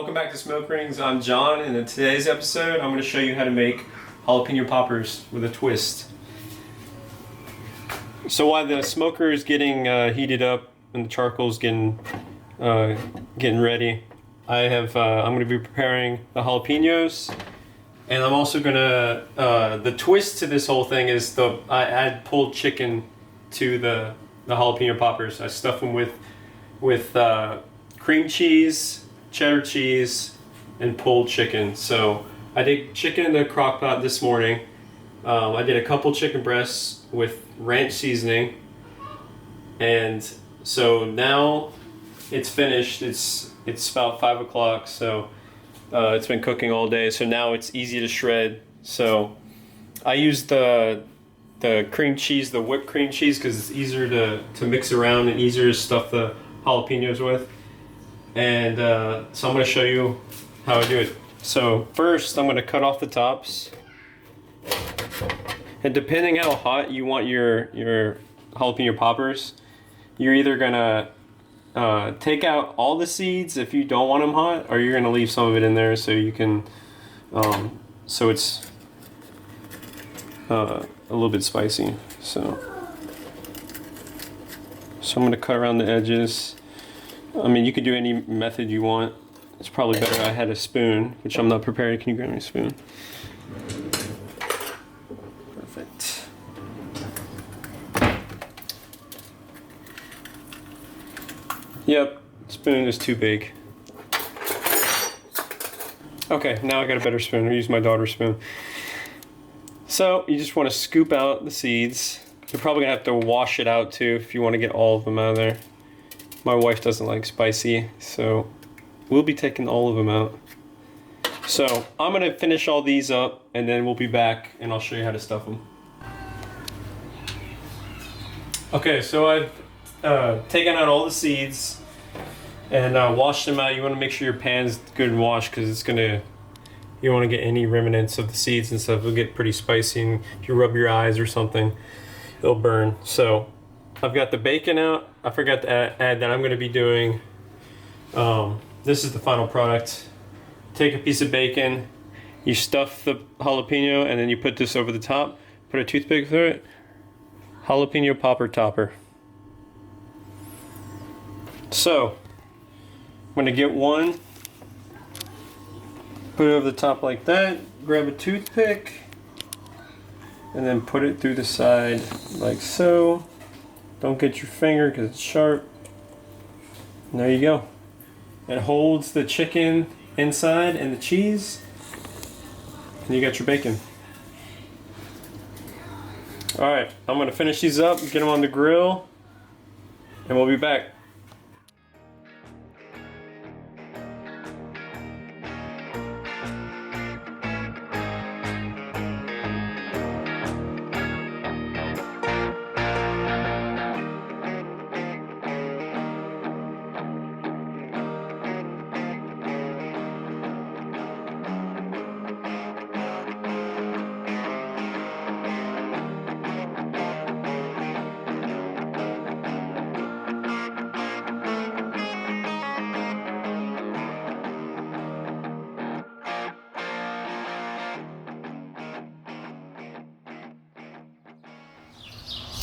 Welcome back to Smoke Rings. I'm John, and in today's episode, I'm going to show you how to make jalapeno poppers with a twist. So while the smoker is getting heated up and the charcoal is getting ready, I'm going to be preparing the jalapenos, and I'm also going to the twist to this whole thing is I add pulled chicken to the jalapeno poppers. I stuff them with cream cheese, cheddar cheese, and pulled chicken. So I did chicken in the crock pot this morning. I did a couple chicken breasts with ranch seasoning, and so now it's finished. It's about 5 o'clock, so it's been cooking all day. So now it's easy to shred. So I used the cream cheese, the whipped cream cheese, because it's easier to mix around and easier to stuff the jalapenos with. And so I'm going to show you how I do it. So first I'm going to cut off the tops, and depending how hot you want your jalapeno poppers, you're either going to take out all the seeds if you don't want them hot, or you're going to leave some of it in there so you can so it's a little bit spicy. So I'm going to cut around the edges. I mean, you could do any method you want. It's probably better I had a spoon, which I'm not prepared. Can you grab me a spoon? Perfect. Yep, spoon is too big. Okay, now I got a better spoon. I'll use my daughter's spoon. So you just want to scoop out the seeds. You're probably gonna have to wash it out too if you want to get all of them out of there. My wife doesn't like spicy, so we'll be taking all of them out. So I'm gonna finish all these up, and then we'll be back and I'll show you how to stuff them. Okay, so I've taken out all the seeds and washed them out. You want to make sure your pan's good and washed, because you don't want to get any remnants of the seeds and stuff. It'll get pretty spicy, and if you rub your eyes or something, it'll burn. So I've got the bacon out. I forgot to add that I'm going to be doing, this is the final product. Take a piece of bacon, you stuff the jalapeno, and then you put this over the top, put a toothpick through it. Jalapeno Popper Topper. So I'm going to get one, put it over the top like that, grab a toothpick, and then put it through the side like so. Don't get your finger because it's sharp. And there you go. It holds the chicken inside and the cheese, and you got your bacon. Alright, I'm going to finish these up, get them on the grill, and we'll be back.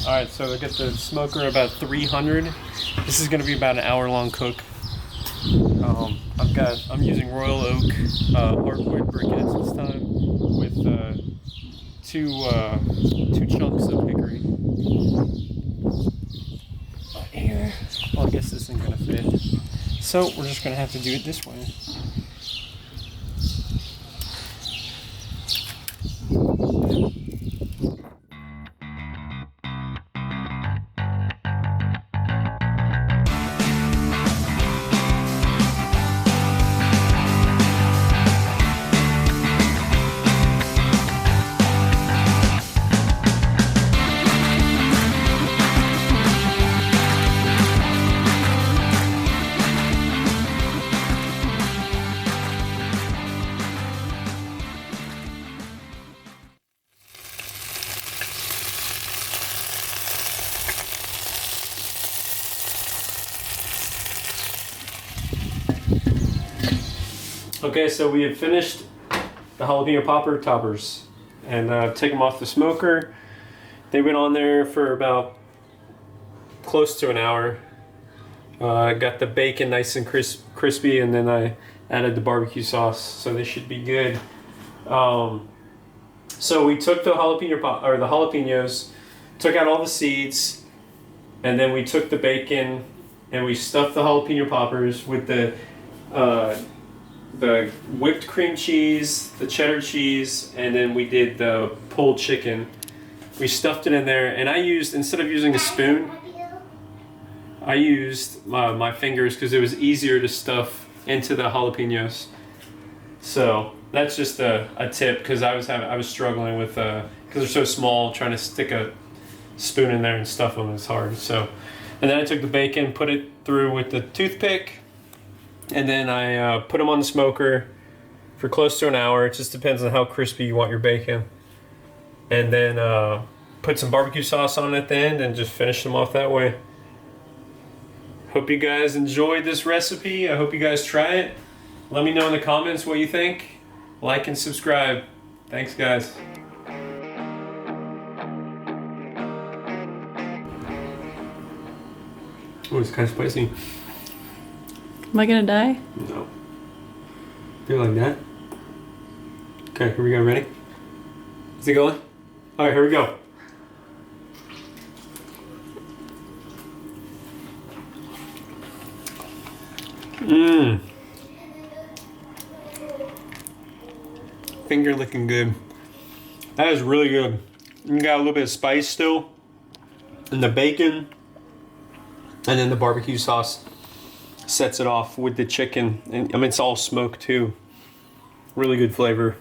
Alright, so I got the smoker about 300. This is going to be about an hour-long cook. I'm using Royal Oak hardwood briquettes this time with two chunks of hickory. Here, well, I guess this isn't going to fit. So we're just going to have to do it this way. Okay, so we have finished the jalapeno popper toppers and take them off the smoker. They went on there for about close to an hour. I got the bacon nice and crispy, and then I added the barbecue sauce, so they should be good. So we took the jalapenos, took out all the seeds, and then we took the bacon and we stuffed the jalapeno poppers with the whipped cream cheese, the cheddar cheese, and then we did the pulled chicken. We stuffed it in there, and I used, instead of using a spoon, I used my fingers because it was easier to stuff into the jalapenos. So that's just a tip, because I was struggling with because they're so small, trying to stick a spoon in there and stuff them is hard. So, and then I took the bacon, put it through with the toothpick, and then I put them on the smoker for close to an hour. It just depends on how crispy you want your bacon. And then put some barbecue sauce on it at the end and just finish them off that way. Hope you guys enjoyed this recipe. I hope you guys try it. Let me know in the comments what you think. Like and subscribe. Thanks, guys. Oh, it's kind of spicy. Am I gonna die? No. Do it like that. Okay, here we go. Ready? Is it going? All right, here we go. Mmm. Finger looking good. That is really good. You got a little bit of spice still, and the bacon, and then the barbecue sauce sets it off with the chicken. And I mean, it's all smoked too. Really good flavor.